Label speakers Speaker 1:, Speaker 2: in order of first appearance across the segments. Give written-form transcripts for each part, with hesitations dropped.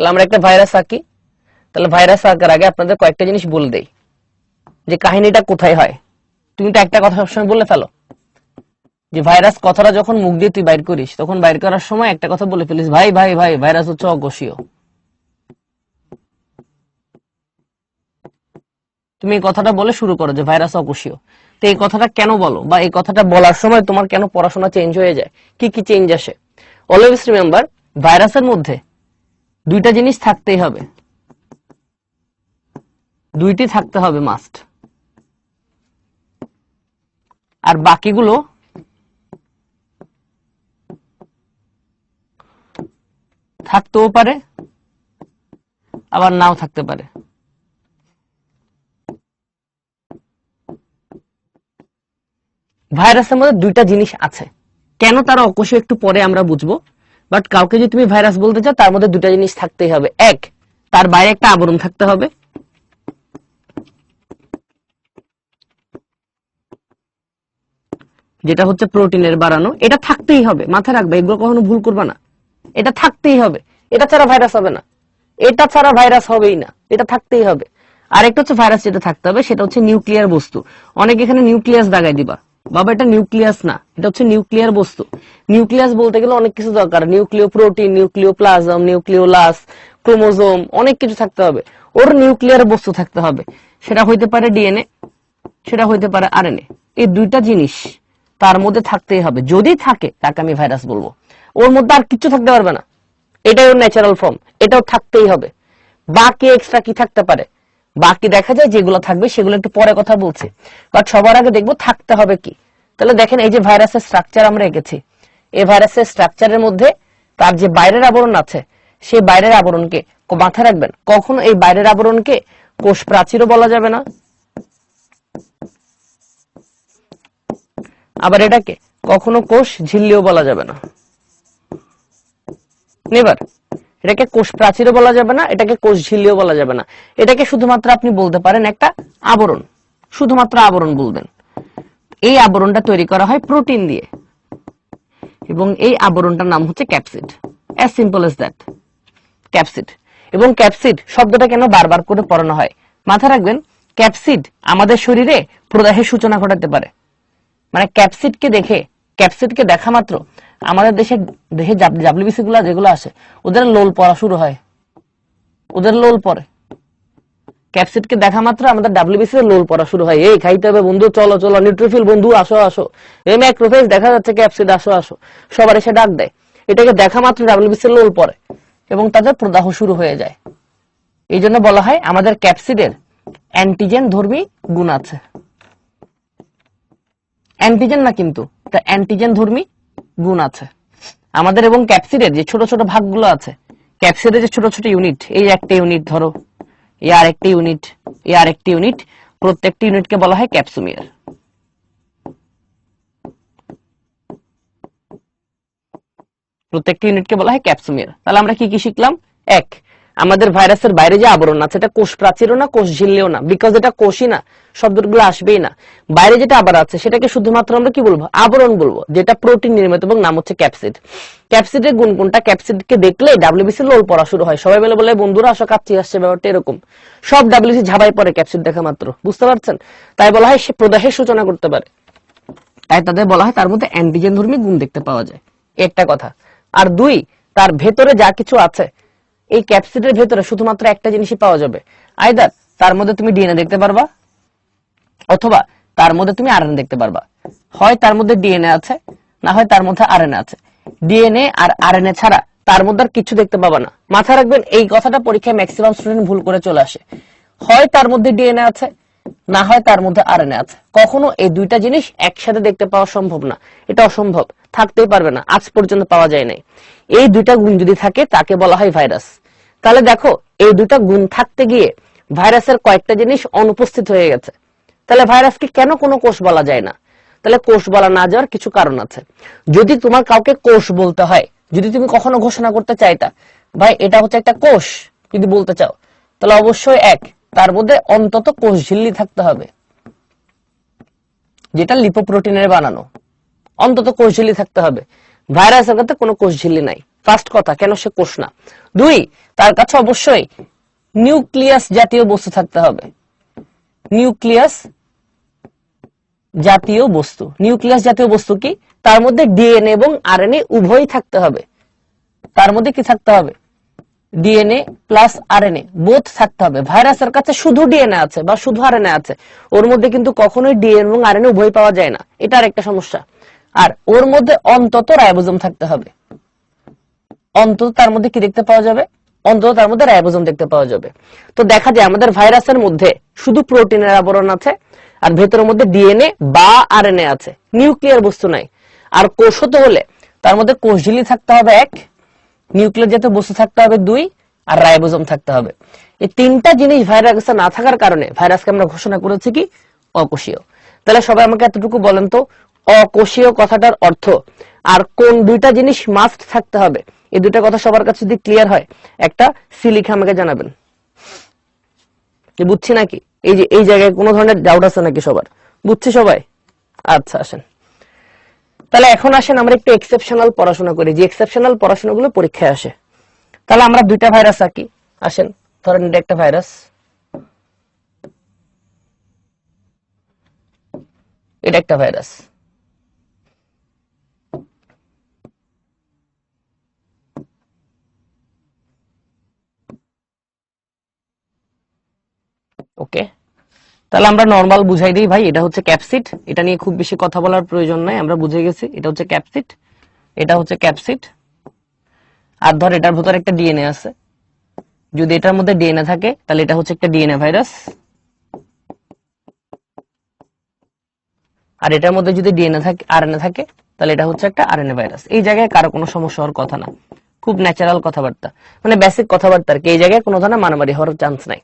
Speaker 1: তাহলে আমরা একটা ভাইরাস আঁকি। তাহলে ভাইরাস আঁকার আগে আপনাদের কয়েকটা জিনিস বলে দেই যে কাহিনীটা কোথায় হয়। তুমি তো একটা কথা সবসময় বলে ফেলো যে ভাইরাস কথাটা যখন মুখ দিয়ে তুই বাইর করিস তখন বাইর করার সময় একটা কথা বলে ফেলিস, ভাই ভাই ভাই ভাইরাস হচ্ছে অকোষীয়। তুমি এই কথাটা বলে শুরু করো যে ভাইরাস অকোষীয়। তো এই কথাটা কেন বলো, বা এই কথাটা বলার সময় তোমার কেন পড়াশোনা চেঞ্জ হয়ে যায়, কি কি চেঞ্জ আসে? অলওয়েজ রিমেম্বার, ভাইরাসের মধ্যে দুইটা জিনিস থাকতেই হবে, দুইটি থাকতে হবে মাস্ট। আর বাকিগুলো থাকতেও পারে আবার নাও থাকতে পারে। ভাইরাসের মধ্যে দুইটা জিনিস আছে, কেন তারা অকোষীয় একটু পরে আমরা বুঝবো। বাট কাউকে যদি তুমি ভাইরাস বলতে চাও তার মধ্যে দুইটা জিনিস থাকতেই হবে। এক, তার বাইরে একটা আবরণ থাকতে হবে, যেটা হচ্ছে প্রোটিনের বানানো। এটা থাকতেই হবে, মাথায় রাখবে, এগুলো কখনো ভুল করবে না। এটা থাকতেই হবে, এটা ছাড়া ভাইরাস হবে না, এটা ছাড়া ভাইরাস হবেই না, এটা থাকতেই হবে। আর একটা হচ্ছে ভাইরাস যেটা থাকতে হবে সেটা হচ্ছে নিউক্লিয়ার বস্তু। অনেকে এখানে নিউক্লিয়াস দাগাই দিবা, বাবা এটা নিউক্লিয়াস না, এটা হচ্ছে নিউক্লিয়ার বস্তু। নিউক্লিয়াস বলতে গেলে অনেক কিছু দরকার, নিউক্লিয় প্রোটিন, নিউক্লিয় প্লাজম, নিউক্লিওলাস, ক্রোমোজোম, অনেক কিছু থাকতে হবে। ওর নিউক্লিয়ার বস্তু থাকতে হবে, সেটা হইতে পারে ডিএনএ, সেটা হইতে পারে আরএনএ। এই দুইটা জিনিস তার মধ্যে থাকতেই হবে, যদি থাকে তাকে আমি ভাইরাস বলবো। ওর মধ্যে আর কিছু থাকতে পারবে না, এটাই ওর ন্যাচারাল ফর্ম, এটাও থাকতেই হবে। বাকি এক্সট্রা কি থাকতে পারে, বাকি দেখা যায় যেগুলো থাকবে সেগুলো একটু পরে কথা বলছি, বাট সবার আগে দেখবো থাকতে হবে কি। তাহলে দেখেন এই যে ভাইরাসের স্ট্রাকচার আমরা এঁকেছি, এই ভাইরাসের স্ট্রাকচারের মধ্যে তার যে বাইরের আবরণ আছে সেই বাইরের আবরণকে মাথায় রাখবেন, কখনো এই বাইরের আবরণকে কোষ প্রাচীরও বলা যাবে না, আবার এটাকে কখনো কোষ ঝিল্লিও বলা যাবে না। নেভার, এটাকে কোষ প্রাচীরও বলা যাবে না, এটাকে কোষ ঝিল্লিও বলা যাবে না। এটাকে শুধুমাত্র আপনি বলতে পারেন একটা আবরণ, শুধুমাত্র আবরণ বলবেন। এই আবরণটা তৈরি করা হয় প্রোটিন দিয়ে, এবং এই আবরণটার নাম হচ্ছে capsid. As simple as that, capsid. এবং ক্যাপসিড শব্দটা কেন বারবার করে পড়ানো হয়, মাথায় রাখবেন, ক্যাপসিড আমাদের শরীরে প্রদাহের সূচনা ঘটাতে পারে। মানে ক্যাপসিডকে দেখা মাত্র আমাদের দেহে ডাব্লিউবিসি গুলা যেগুলো আসে ওদের লোল পড়া শুরু হয়, ওদের লোল পড়ে। ক্যাপসিডকে দেখা মাত্র আমাদের ডাব্লিউবিসি এর লোল পড়া শুরু হয়, এই খাইতে হবে বন্ধু, চলো চলো, নিউট্রোফিল বন্ধু আসো আসো, এই ম্যাক্রোফেজ দেখা যাচ্ছে ক্যাপসিড আসো আসো, সবার এসে ডাক দেয়। এটাকে দেখা মাত্র ডাব্লিউবিসি এর লোল পড়ে এবং তাদের প্রদাহ শুরু হয়ে যায়। এই জন্য বলা হয় আমাদের ক্যাপসিডের অ্যান্টিজেন ধর্মী গুণ আছে। অ্যান্টিজেন না কিন্তু, তা অ্যান্টিজেন ধর্মী গুণ আছে আমাদের। এবং ক্যাপসিডের যে ছোট ছোট ভাগগুলো আছে, ক্যাপসিডের যে ছোট ছোট ইউনিট, এই একটা ইউনিট ধরো, এই আরেকটি ইউনিট, এই আরেকটি ইউনিট, প্রত্যেকটি ইউনিটকে বলা হয় ক্যাপসুমিয়ার। প্রত্যেকটি ইউনিটকে বলা হয় ক্যাপসুমিয়ার। তাহলে আমরা কি কি শিখলাম? এক, আমাদের ভাইরাসের বাইরে যে আবরণ আছে এটা কোষ প্রাচীরও না, কোষ ঝিল্লিও না, বিকজ এটা কোষই না, শব্দগুলো আসবেই না। বাইরে যেটা আবার আছে সেটাকে শুধুমাত্র আমরা কি বলবো? আবরণ বলবো, যেটা প্রোটিন নির্মিত এবং নাম হচ্ছে ক্যাপসিড। ক্যাপসিডের গুণ কোনটা? ক্যাপসিডকে দেখলে ডাব্লিউবিসি লোল পড়া শুরু হয়, সবাই মিলে বলে বন্ধুরা আসো কাচ্চি আসছে, ব্যাপারটা এরকম। সব ডাব্লিউবিসি ঝাঁপাই পড়ে ক্যাপসিড দেখা মাত্র, বুঝতে পারছেন? তাই বলা হয় সে প্রদাহের সূচনা করতে পারে, তাই তাদের বলা হয় তার মধ্যে অ্যান্টিজেন ধর্মী গুণ দেখতে পাওয়া যায়, একটা কথা। আর দুই, তার ভেতরে যা কিছু আছে, এই ক্যাপসিডের ভেতরে শুধুমাত্র একটা জিনিসই পাওয়া যাবে, আইদার তার মধ্যে তুমি ডিএনএ দেখতে পারবা অথবা তার মধ্যে তুমি আরএনএ দেখতে পারবা। হয় তার মধ্যে ডিএনএ আছে, না হয় তার মধ্যে আরএনএ আছে। ডিএনএ আর আরএনএ ছাড়া তার মধ্যে আর কিছু দেখতে পাবা না। মাথায় রাখবেন, এই কথাটা পরীক্ষায় ম্যাক্সিমাম স্টুডেন্ট ভুল করে চলে আসে। হয় তার মধ্যে ডিএনএ আছে, না হয় তার মধ্যে আরএনএ আছে। কখনো এই দুইটা জিনিস একসাথে দেখতে পাওয়া সম্ভব না, এটা অসম্ভব, থাকতেই পারবে না, আজ পর্যন্ত পাওয়া যায় নাই। এই দুইটা গুণ যদি থাকে তাকে বলা হয় ভাইরাস। তাহলে দেখো, এই দুইটা গুণ থাকতে গিয়ে ভাইরাসের কয়েকটা জিনিস অনুপস্থিত হয়ে গেছে। তাহলে ভাইরাসকে কেন কোনো কোষ বলা যায় না? তাহলে কোষ বলা না যাওয়ার কিছু কারণ আছে। যদি তোমার কাউকে কোষ বলতে হয়, যদি তুমি কখনো ঘোষণা করতে চাইতা ভাই এটা হচ্ছে একটা কোষ, যদি বলতে চাও, তাহলে অবশ্যই এক, তার মধ্যে অন্তত কোষ ঝিল্লি থাকতে হবে, যেটা লিপোপ্রোটিনের বানানো, অন্তত কোষ ঝিল্লি থাকতে হবে। ভাইরাসের ক্ষেত্রে কোনো কোষ ঝিল্লি নাই, ফার্স্ট কথা, কেন সে কোষ না। 2, তার কাছে অবশ্যই নিউক্লিয়াস জাতীয় বস্তু থাকতে হবে। নিউক্লিয়াস জাতীয় বস্তু, নিউক্লিয়াস জাতীয় বস্তু কি? তার মধ্যে ডিএনএ এবং আরএনএ উভয়ই থাকতে হবে। তার মধ্যে কি থাকতে হবে? ডিএনএ প্লাস আরএনএ বোথ থাকতে হবে। ভাইরাসের কাছে শুধু ডিএনএ আছে বা শুধু আরএনএ আছে, ওর মধ্যে কিন্তু কখনোই ডিএনএ এবং আরএনএ উভয় পাওয়া যায় না, এটা আরেকটা সমস্যা। আর ওর মধ্যে অন্তত রাইবোজোম থাকতে হবে। অন্তত তার মধ্যে কি দেখতে পাওয়া যাবে? অন্তত তার মধ্যে রাইবোজোম দেখতে পাওয়া যাবে। তো দেখা যায় আমাদের ভাইরাসের মধ্যে শুধু প্রোটিনের আবরণ আছে, আর ভেতরের মধ্যে ডিএনএ বা আরএনএ আছে, নিউক্লিয়ার বস্তু নাই। আর কোষ হতে হলে তার মধ্যে কোষঝিল্লি থাকতে হবে 1, নিউক্লিয়ার জাতীয় বস্তু থাকতে হবে 2, আর রাইবোজোম থাকতে হবে। এই 3টা জিনিস ভাইরাসে না থাকার কারণে ভাইরাসকে আমরা ঘোষণা করেছি কি? অকোষীয়। তাহলে সবাই আমাকে এতটুকু বলেন তো, অকোষীয় কথাটার অর্থ আর কোন 2টা জিনিস মাস্ট থাকতে হবে? এই 2টা কথা সবার কাছে যদি ক্লিয়ার হয়, একটা সি লিখে আমাকে জানাবেন। কি বুঝছি নাকি? এই যে এই জায়গায় কোনো ধরনের ডাউট আছে নাকি সবার? বুঝছি সবাই? আচ্ছা, আসেন তাহলে এখন আসেন আমরা একটু এক্সেপশনাল পড়াশোনা করি, যে এক্সেপশনাল পড়াশোনাগুলো পরীক্ষায় আসে। তাহলে আমরা 2টা ভাইরাস আঁকি। আসেন, ধরেন এটা একটা ভাইরাস, এটা একটা ভাইরাস। ওকে, তাহলে আমরা নরমাল বুঝাই দিই ভাই, এটা হচ্ছে ক্যাপসিড। এটা নিয়ে খুব বেশি কথা বলার প্রয়োজন নাই, আমরা বুঝে গেছি এটা হচ্ছে ক্যাপসিড, এটা হচ্ছে ক্যাপসিড। আর ধর এটার ভিতরে একটা ডিএনএ আছে, যদি এটার মধ্যে ডিএনএ থাকে তাহলে এটা হচ্ছে একটা ডিএনএ ভাইরাস। আর এটার মধ্যে যদি ডিএনএ থাকে, আরএনএ থাকে, তাহলে এটা হচ্ছে একটা আরএনএ ভাইরাস। এই জায়গায় কারো কোনো সমস্যা হওয়ার কথা না, খুব ন্যাচারাল কথাবার্তা, মানে বেসিক কথাবার্তা আর কি। এই জায়গায় কোনো ধরনের মারামারি হওয়ার চান্স নাই।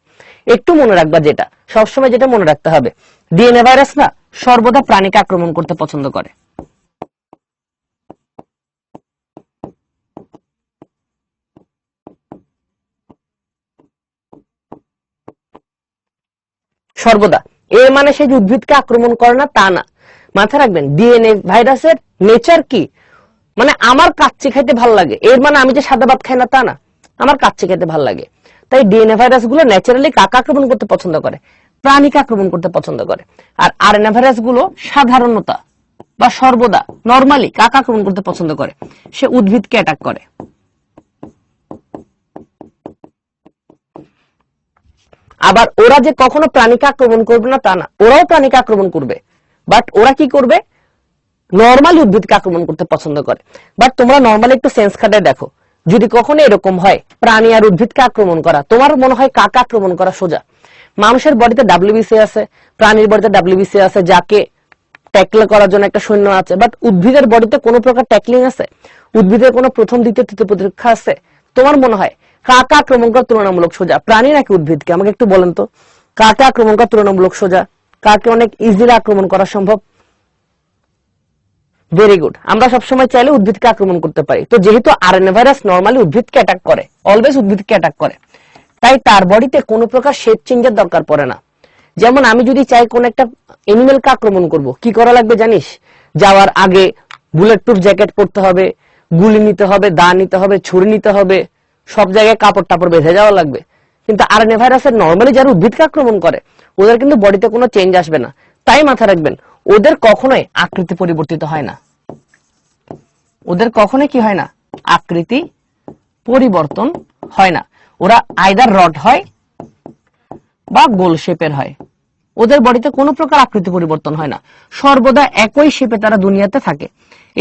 Speaker 1: একটু মনে রাখবা, যেটা সবসময় যেটা মনে রাখতে হবে, ডিএনএ ভাইরাস না সর্বদা প্রাণীকে আক্রমণ করতে পছন্দ করে। সর্বদা। এর মানে সে উদ্ভিদকে আক্রমণ করে না তা না, মাথায় রাখবেন। ডিএনএ ভাইরাসের নেচার কি? মানে আমার কাচ্চি খাইতে ভালো লাগে, এর মানে আমি যে সাদা ভাত খাই না তা না, আমার কাচ্চি খাইতে ভালো লাগে। তাই ডিএনএ ভাইরাস গুলো ন্যাচারালি কাকে আক্রমণ করতে পছন্দ করে? প্রাণীকে আক্রমণ করতে পছন্দ করে। আর আরএনএ ভাইরাস গুলো সাধারণতা বা সর্বদা নরমালি কাকে আক্রমণ করতে পছন্দ করে? সে উদ্ভিদকে অ্যাটাক করে। আবার ওরা যে কখনো প্রাণীকে আক্রমণ করবে না তা না, ওরাও প্রাণীকে আক্রমণ করবে, বাট ওরা কি করবে? নরমালি উদ্ভিদকে আক্রমণ করতে পছন্দ করে। বাট তোমরা নরমালি একটু সেন্স খাটায় দেখো, যদি কখনো এরকম হয় প্রাণী আর উদ্ভিদকে আক্রমণ করা, তোমার মনে হয় কাকে আক্রমণ করা সোজা? মানুষের বডিতে ডাব্লিউবিসি আছে, প্রাণীর বডিতে ডাব্লিউবিসি আছে, যাকে ট্যাকল করার জন্য একটা সৈন্য আছে। বাট উদ্ভিদের বডিতে কোনো প্রকার ট্যাকলিং আছে? উদ্ভিদের কোনো প্রথম দ্বিতীয় তৃতীয় প্রতিরক্ষা আছে? তোমার মনে হয় কাকে আক্রমণ করা তুলনামূলক সোজা, প্রাণী নাকি উদ্ভিদকে? আমাকে একটু বলেন তো, কাকে আক্রমণ করা তুলনামূলক সোজা, কাকে অনেক ইজিলি আক্রমণ করা সম্ভব? Very good. আমরা সবসময় চাইলে উদ্ভিদকে আক্রমণ করতে পারি। তো যেহেতু আরএনএ ভাইরাস নরমালি উদ্ভিদকে অ্যাটাক করে, অলওয়েজ উদ্ভিদকে অ্যাটাক করে, তাই তার বডিতে কোনো প্রকার শেপ চেঞ্জের দরকার পড়ে না। যেমন আমি যদি চাই কোন একটা এনিমেলকে আক্রমণ করব, কি করা লাগবে জানিস? যাওয়ার আগে বুলেট প্রুফ জ্যাকেট পরতে হবে, গুলি নিতে হবে, দা নিতে হবে, ছুরি নিতে হবে, সব জায়গায় কাপড় টাপড় বেঁধে যাওয়া লাগবে। কিন্তু আরএনএ ভাইরাসের নরমালি যারা উদ্ভিদকে আক্রমণ করে, ওদের কিন্তু বডিতে কোনো চেঞ্জ আসবে না। তাই মাথায় রাখবেন, ওদের কখনোই আকৃতি পরিবর্তিত হয় না। ওদের কখনোই কি হয় না? আকৃতি পরিবর্তন হয় না। ওরা আইদার রড হয় বা গোল শেপের হয়। ওদের বডিতে কোনো প্রকার আকৃতি পরিবর্তন হয় না, সর্বদা একই শেপে তারা দুনিয়াতে থাকে।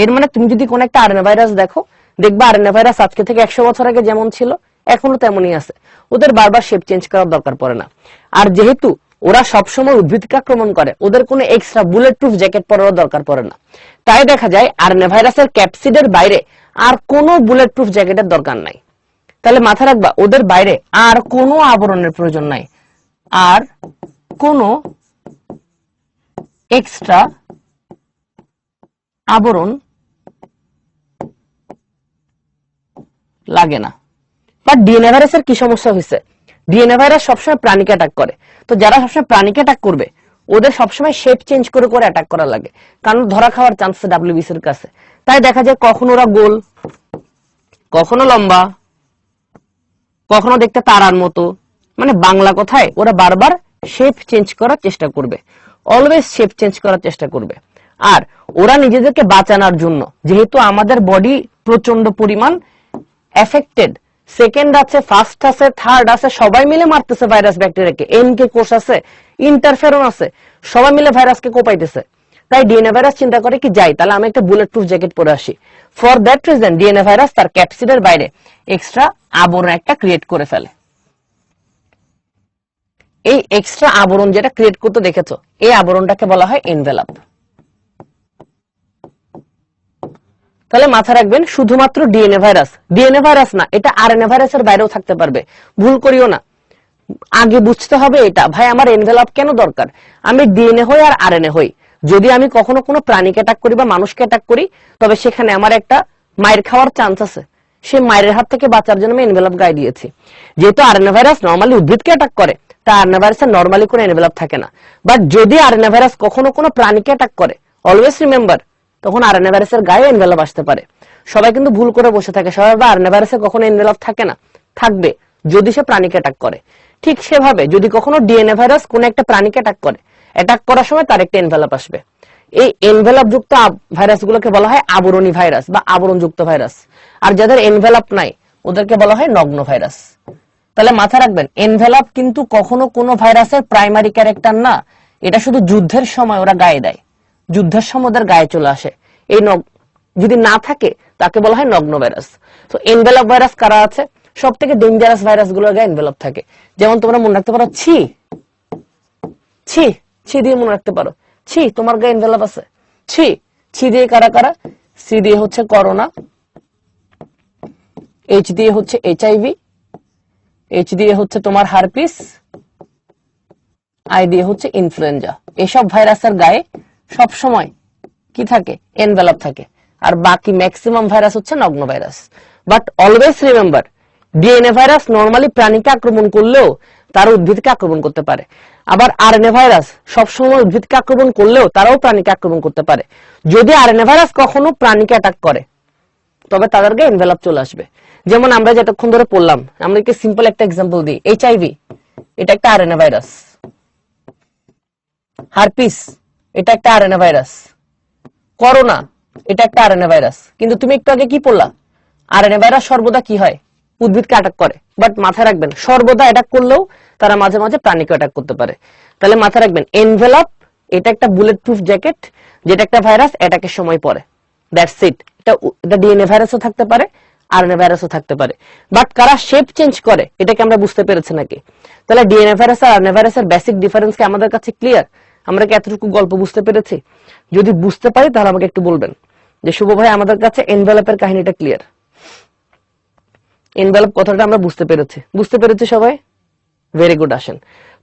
Speaker 1: এর মানে তুমি যদি কোন একটা আরএনএ ভাইরাস দেখো, দেখবা আরএনএ ভাইরাস আজকে থেকে 100 বছর আগে যেমন ছিল এখনো তেমনই আছে। ওদের বারবার শেপ চেঞ্জ করার দরকার পড়ে না। আর যেহেতু ওরা সবসময় উদ্ভিদকে আক্রমণ করে, ওদের কোনো এক্সট্রা বুলেট প্রুফ জ্যাকেট পরার দরকার পড়ে না। তাই দেখা যায় আরএনএ ভাইরাসের ক্যাপসিডের বাইরে আর কোনো বুলেট প্রুফ জ্যাকেটের দরকার নাই। তাহলে মাথা রাখবা, ওদের বাইরে আর কোনো আবরণের প্রয়োজন নাই, আর কোনো এক্সট্রা আবরণ লাগে না। বাট ডিএনএ ভাইরাসের কি সমস্যা হয়েছে? ডিএনএ ভাইরাস সবসময় প্রাণীকে অ্যাটাক করে। তো যারা সবসময় প্রাণীকে অ্যাটাক করবে, ওদের সবসময় শেপ চেঞ্জ করে করে অ্যাটাক করা লাগে, কারণ ধরা খাওয়ার চান্স ডাব্লিউবিসির কাছে। তাই দেখা যায় কখন ওরা গোল, কখনো লম্বা, কখনো দেখতে তারার মতো। মানে বাংলা কথায় ওরা বারবার শেপ চেঞ্জ করার চেষ্টা করবে, অলওয়েজ শেপ চেঞ্জ করার চেষ্টা করবে। আর ওরা নিজেদেরকে বাঁচানোর জন্য, যেহেতু আমাদের বডি প্রচন্ড পরিমাণ এফেক্টেড, সেকেন্ড আছে, ফার্স্ট আছে, থার্ড আছে, সবাই মিলে মারতেছে ভাইরাস ব্যাকটেরিয়াকে। এনকে কোষ আছে, ইন্টারফেরন আছে, সবাই মিলে ভাইরাসকে কোপাইতেছে। তাই ডিএনএ ভাইরাস চিন্তা করে কি, যাই তাহলে আমি একটা বুলেট প্রুফ জ্যাকেট পরে আসি। For that reason DNA virus তার ক্যাপসিডের বাইরে এক্সট্রা আবরণ একটা ক্রিয়েট করে ফেলে। এই এক্সট্রা আবরণ যেটা ক্রিয়েট করতে দেখেছো, এই আবরণটাকে বলা হয় এনভেলাপ। তাহলে মাথা রাখবেন, শুধুমাত্র ডিএনএ ভাইরাস না, এটা আরএনএ ভাইরাসের বাইরেও থাকতে পারবে। ভুল করিও না, আগে বুঝতে হবে এটা, ভাই আমার এনভেলাপ কেন দরকার? আমি ডিএনএ হই আর আরএনএ হই। যদি আমি কখনো কোনো প্রাণীকে অ্যাটাক করি বা মানুষকে অ্যাটাক করি, তবে সেখানে আমার একটা মায়ের খাওয়ার চান্স আছে। সেই মায়ের হাত থেকে বাঁচার জন্য আমি এনভেলাপ গায়ে দিয়েছি। যেহেতু আরএনএ ভাইরাস নরমালি উদ্ভিদকে অ্যাটাক করে, তা আরএনএ ভাইরাসের নরমালি কোনো এনভেলাপ থাকে না। বাট যদি আরএনএ ভাইরাস কখনো কোনো প্রাণীকে অ্যাটাক করে, অলওয়েজ রিমেম্বার, তখন আরএনএ ভাইরাসের গায়ে এনভেলাপ আসতে পারে। সবাই কিন্তু ভুল করে বসে থাকে, সবাই আরএনএ ভাইরাসের কখনো এনভেলাপ থাকে না, থাকবে যদি সে প্রাণীকে অ্যাটাক করে। ঠিক সেভাবে যদি কখনো ডিএনএ ভাইরাস কোন একটা প্রাণীকে অ্যাটাক করে, অ্যাটাক করার সময় তার একটা এনভেলাপ আসবে। এই এনভেলাপ যুক্ত ভাইরাসগুলোকে বলা হয় আবরণী ভাইরাস বা আবরণযুক্ত ভাইরাস। আর যাদের এনভেলাপ নাই ওদেরকে বলা হয় নগ্ন ভাইরাস। তাহলে মাথা রাখবেন, এনভেলাপ কিন্তু কখনো কোনো ভাইরাসের প্রাইমারি ক্যারেক্টার না। এটা শুধু যুদ্ধের সময় ওরা গায়ে দেয়, যুদ্ধের সময় ওদের গায়ে চলে আসে। এই যদি না থাকে তাকে বলা হয় নগ্ন ভাইরাস। তো এনভেলাপ ভাইরাস কারা আছে? সব থেকে ডেঞ্জারাস ভাইরাস গুলোর গায়ে এনভেলাপ থাকে। যেমন তোমরা মনে রাখতে পারো ছি, ছি ছি দিয়ে মনে রাখতে পারো, ছি তোমার গায়ে এনভেলাপ আছে। ছি ছি দিয়ে কারা কারা? সি দিয়ে হচ্ছে করোনা, এইচ দিয়ে হচ্ছে এইচআইভি, এইচ দিয়ে হচ্ছে তোমার হারপিস, আই দিয়ে হচ্ছে ইনফ্লুয়েঞ্জা। এসব ভাইরাসের গায়ে সব সময় কি থাকে? এনভেলাপ থাকে। আর বাকি ম্যাক্সিমাম ভাইরাস হচ্ছে নগ্ন virus. But always remember, DNA virus normally প্রাণীকে আক্রমণ করলেও তার উদ্ভিদকে আক্রমণ করতে পারে। আবার আরএনএ ভাইরাস সবসময় উদ্ভিদকে আক্রমণ করলেও তারাও প্রাণীকে আক্রমণ করতে পারে। যদি আরএনএ ভাইরাস কখনো প্রাণীকে অ্যাটাক করে, তবে তাদেরকে এনভেলাপ চলে আসবে। যেমন আমরা যতক্ষণ ধরে পড়লাম, আমরা কি সিম্পল একটা এক্সাম্পল দিই। এইচআইভি এটা একটা আরএনএ ভাইরাস, হারপিস এটা একটা আরএনএ ভাইরাস, করোনা এটা একটা আরএনএ ভাইরাস। কিন্তু তুমি একটু আগে কি পড়লা? আরএনএ ভাইরাস সর্বদা কি হয়? উদ্ভিদকে অ্যাটাক করে। বাট মাথায় রাখবেন, সর্বদা অ্যাটাক করলেও তারা মাঝে মাঝে প্রাণীকে অ্যাটাক করতে পারে। তাহলে মাথায় রাখবেন, এনভেলাপ এটা একটা বুলেট প্রুফ জ্যাকেট, যেটা একটা ভাইরাস অ্যাটাকের সময় পরে। That's it. এটা ডিএনএ ভাইরাসও থাকতে পারে, আরএনএ ভাইরাসও থাকতে পারে। বাট কারা শেপ চেঞ্জ করে, এটাকে আমরা বুঝতে পেরেছি নাকি? তাহলে ডিএনএ ভাইরাস আর আরএনএ ভাইরাসের বেসিক ডিফারেন্স কি আমাদের কাছে ক্লিয়ার? আমরা কি এতটুকু গল্প বুঝতে পেরেছি? যদি বুঝতে পারি তাহলে আমাকে একটু বলবেন যে শুভ ভাই আমাদের কাছে এনভেলাপের কাহিনীটা ক্লিয়ার। এনভেলাপ কথাটা আমরা বুঝতে পেরেছি সবাই? Very good. আসেন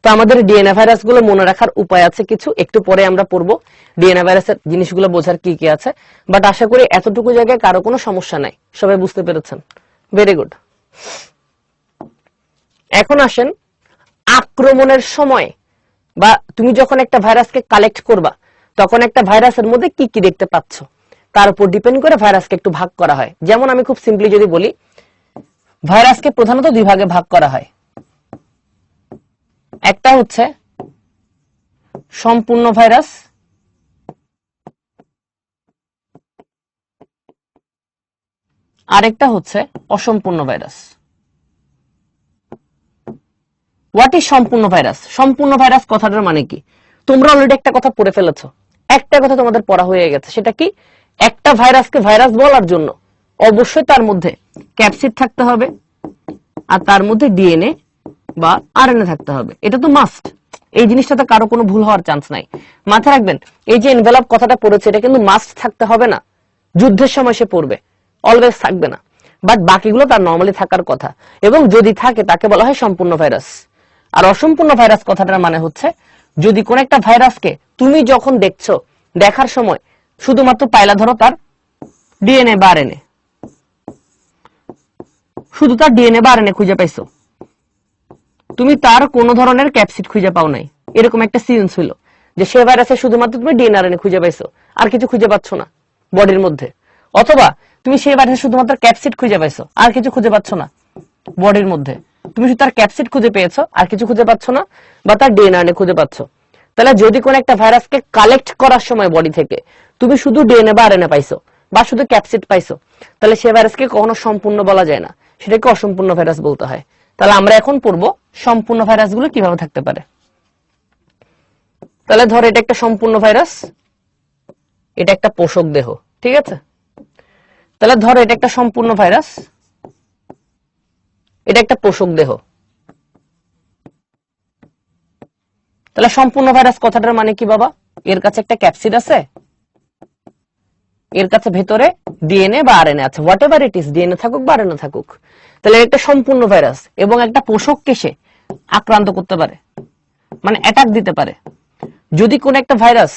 Speaker 1: তো আমাদের ডিএনএ ভাইরাস গুলো মনে রাখার উপায় আছে কিছু, একটু পরে আমরা পড়বো ডিএনএ ভাইরাসের জিনিসগুলো বোঝার কি কি আছে। বাট আশা করি এতটুকু জায়গায় কারো কোনো সমস্যা নাই, সবাই বুঝতে পেরেছেন। Very good. এখন আসেন আক্রমণের সময় বা তুমি যখন একটা ভাইরাসকে কালেক্ট করবা, তখন একটা ভাইরাসের মধ্যে কি কি দেখতে পাচ্ছ তার উপর ডিপেন্ড করে ভাইরাসকে একটু ভাগ করা হয়। যেমন আমি খুব সিম্পলি যদি বলি, ভাইরাসকে প্রধানত দুই ভাগে ভাগ করা হয়। একটা হচ্ছে সম্পূর্ণ ভাইরাস, আরেকটা হচ্ছে অসম্পূর্ণ ভাইরাস। হোয়াট ইজ সম্পূর্ণ ভাইরাস? সম্পূর্ণ ভাইরাস কথাটার মানে কি? তোমরা অলরেডি একটা কথা পড়ে ফেলেছো, একটা কথা তোমাদের পড়া হয়ে গেছে। সেটা কি? একটা ভাইরাসকে ভাইরাস বলার জন্য অবশ্যই তার মধ্যে ক্যাপসিড থাকতে হবে, আর তার মধ্যে ডিএনএ বা আরএনএ থাকতে হবে। এটা তো মাস্ট। এই জিনিসটাতে কারো কোনো ভুল হওয়ার চান্স নাই। মাথায় রাখবেন, এই যে এনভেলাপ কথাটা পড়েছে, এটা কিন্তু মাস্ট থাকতে হবে না। যুদ্ধের সময় সে পড়বে, অলওয়েজ থাকবে না। বাট বাকিগুলো তার নর্মালি থাকার কথা, এবং যদি থাকে তাকে বলা হয় সম্পূর্ণ ভাইরাস। আর অসম্পূর্ণ ভাইরাস কথাটার মানে হচ্ছে, যদি কোন একটা ভাইরাসকে তুমি যখন দেখছো, দেখার সময় শুধুমাত্র পায়লা ধরো তার ডিএনএ বা আরএনএ, শুধু তার ডিএনএ বা আরএনএ খুঁজে পাইছো, তুমি তার কোন ধরনের ক্যাপসিড খুঁজে পাও নাই। এরকম একটা সিন ছিল যে সে ভাইরাসে শুধুমাত্র তুমি ডিএনএ আরএনএ খুঁজে পাইছো, আর কিছু খুঁজে পাচ্ছ না বডির মধ্যে। অথবা তুমি সেই ভাইরাসে শুধুমাত্র ক্যাপসিড খুঁজে পাইছো, আর কিছু খুঁজে পাচ্ছ না বডির মধ্যে। তুমি শুধু তার ক্যাপসিড খুঁজে পেয়েছো, আর কিছু খুঁজে পাচ্ছ না, বা তার ডিএনএ খুঁজে পাচ্ছ। তাহলে যদি কোন একটা ভাইরাসকে কালেক্ট করার সময় বডি থেকে তুমি শুধু ডিএনএ বা আরএনএ পাইছো, বা শুধু ক্যাপসিড পাইছো, তাহলে সে ভাইরাসকে কখনো সম্পূর্ণ বলা যায় না, সেটাকে অসম্পূর্ণ ভাইরাস বলতে হয়। তাহলে আমরা এখন পড়বো সম্পূর্ণ ভাইরাসগুলো কিভাবে থাকতে পারে। তাহলে ধর এটা একটা সম্পূর্ণ ভাইরাস, এটা একটা পোষক দেহ, ঠিক আছে। তাহলে ধর এটা একটা সম্পূর্ণ ভাইরাস, এটা একটা পোষক দেহ। তাহলে সম্পূর্ণ ভাইরাস কথাটার মানে কি বাবা? এর কাছে একটা ক্যাপসিড আছে, এর কাছে ভেতরে ডিএনএ বা আরএনএ আছে, what ever it is, DNA থাকুক বা আরএনএ থাকুক। তাহলে একটা সম্পূর্ণ ভাইরাস এবং একটা পোষককে সে আক্রান্ত করতে পারে, মানে অ্যাটাক দিতে পারে। যদি কোন একটা ভাইরাস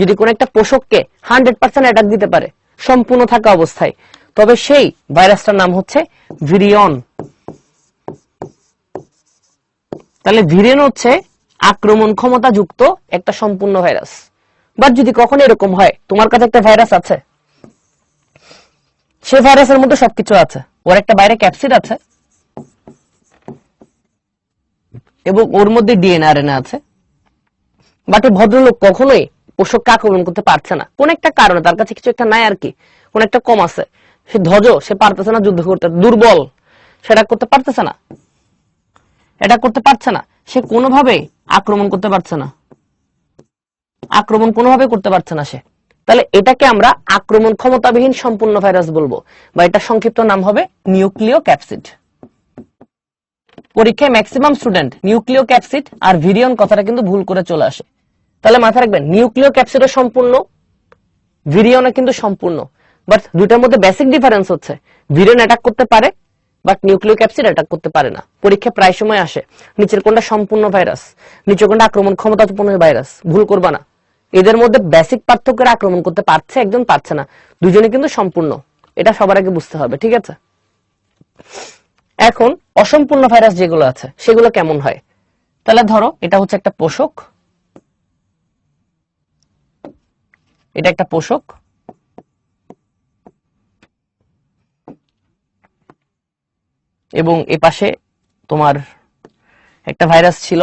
Speaker 1: যদি কোন একটা পোষককে 100% অ্যাটাক দিতে পারে সম্পূর্ণ থাকা অবস্থায়, তবে সেই ভাইরাসটার নাম হচ্ছে ভিরিয়ন। তাহলে ভিরিয়ন হচ্ছে আক্রমণ ক্ষমতা যুক্ত একটা সম্পূর্ণ ভাইরাস। বাট যদি কখনো এরকম হয় তোমার কাছে একটা ভাইরাস আছে, সে ভাইরাসের মধ্যে সবকিছু আছে, ওর একটা বাইরে ক্যাপসিড আছে এবং ওর মধ্যে ডিএনএ আরএনএ আছে, বাট ভদ্রলোক কখনোই পোষককে আক্রমণ করতে পারছে না, কোন একটা কারণে তার কাছে কিছু একটা নাই আর কি, কোন একটা কম আছে, সে ধ্বজ, সে পারতেছে না যুদ্ধ করতে, দুর্বল, সেটা করতে পারতেছে না, এটা করতে পারছে না, সে কোনোভাবে আক্রমণ করতে পারছে না, আক্রমণ কোনোভাবে করতে পারছে না সে। তাহলে এটাকে আমরা আক্রমণ ক্ষমতাবিহীন সম্পূর্ণ ভাইরাস বলবো, বা এটা সংক্ষিপ্ত নাম হবে নিউক্লিয় ক্যাপসিড। পরীক্ষায় ম্যাক্সিমাম স্টুডেন্ট নিউক্লিয় ক্যাপসিড আর ভিরিয়ন কথাটা কিন্তু ভুল করে চলে আসে। তাহলে মাথায় রাখবেন নিউক্লিয় ক্যাপসিডও সম্পূর্ণ, ভিরিয়নও কিন্তু সম্পূর্ণ, বাট দুটার মধ্যে বেসিক ডিফারেন্স হচ্ছে ভিরিয়ন অ্যাটাক করতে পারে বাট নিউক্লিয় ক্যাপসিড অ্যাটাক করতে পারে না। পরীক্ষায় প্রায় সময় আসে নিচের কোনটা সম্পূর্ণ ভাইরাস, নিচের কোনটা আক্রমণ ক্ষমতাপূর্ণ ভাইরাস, ভুল করবা না। এদের মধ্যে বেসিক পার্থক্যের আক্রমণ করতে পারছে একজন, পারছে না, দুজনে কিন্তু সম্পূর্ণ, এটা সবার আগে বুঝতে হবে, ঠিক আছে। এখন অসম্পূর্ণ ভাইরাস যেগুলো আছে সেগুলো কেমন হয়? তাহলে ধরো এটা হচ্ছে একটা পোষক, এটা একটা পোষক, এবং এ পাশে তোমার একটা ভাইরাস ছিল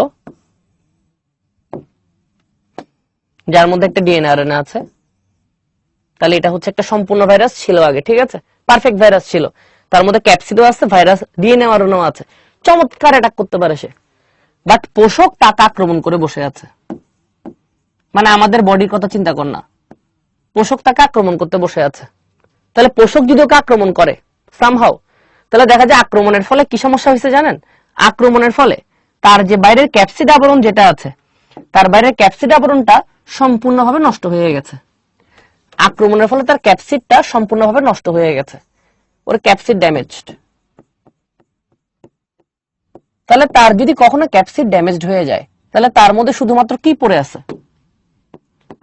Speaker 1: যার মধ্যে একটা ডিএনএ আরএনএ আছে। তাহলে এটা হচ্ছে একটা সম্পূর্ণ ভাইরাস ছিল আগে, ঠিক আছে, পারফেক্ট ভাইরাস ছিল, তার মধ্যে ক্যাপসিডও আছে, ভাইরাস ডিএনএ আরএনএ আছে, চমৎকার অ্যাটাক করতে পারে সে। বাট পোষক তাকে আক্রমণ করে বসে আছে, মানে আমাদের বডির কথা চিন্তা কর না, পোষক তাকে আক্রমণ করতে বসে আছে। তাহলে পোষক যদি ওকে আক্রমণ করে সামহাও, তাহলে দেখা যায় আক্রমণের ফলে কি সমস্যা হয়েছে জানেন? আক্রমণের ফলে তার যে বাইরের ক্যাপসিড আবরণ যেটা আছে, তার বাইরের ক্যাপসিড আবরণটা সম্পূর্ণভাবে নষ্ট হয়ে গেছে। আক্রমণের ফলে তার ক্যাপসিডটা সম্পূর্ণভাবে নষ্ট হয়ে গেছে, ওর ক্যাপসিড ড্যামেজড। তাহলে তার যদি কখনো ক্যাপসিড ড্যামেজড হয়ে যায়, তাহলে তার মধ্যে শুধুমাত্র কি পড়ে আছে?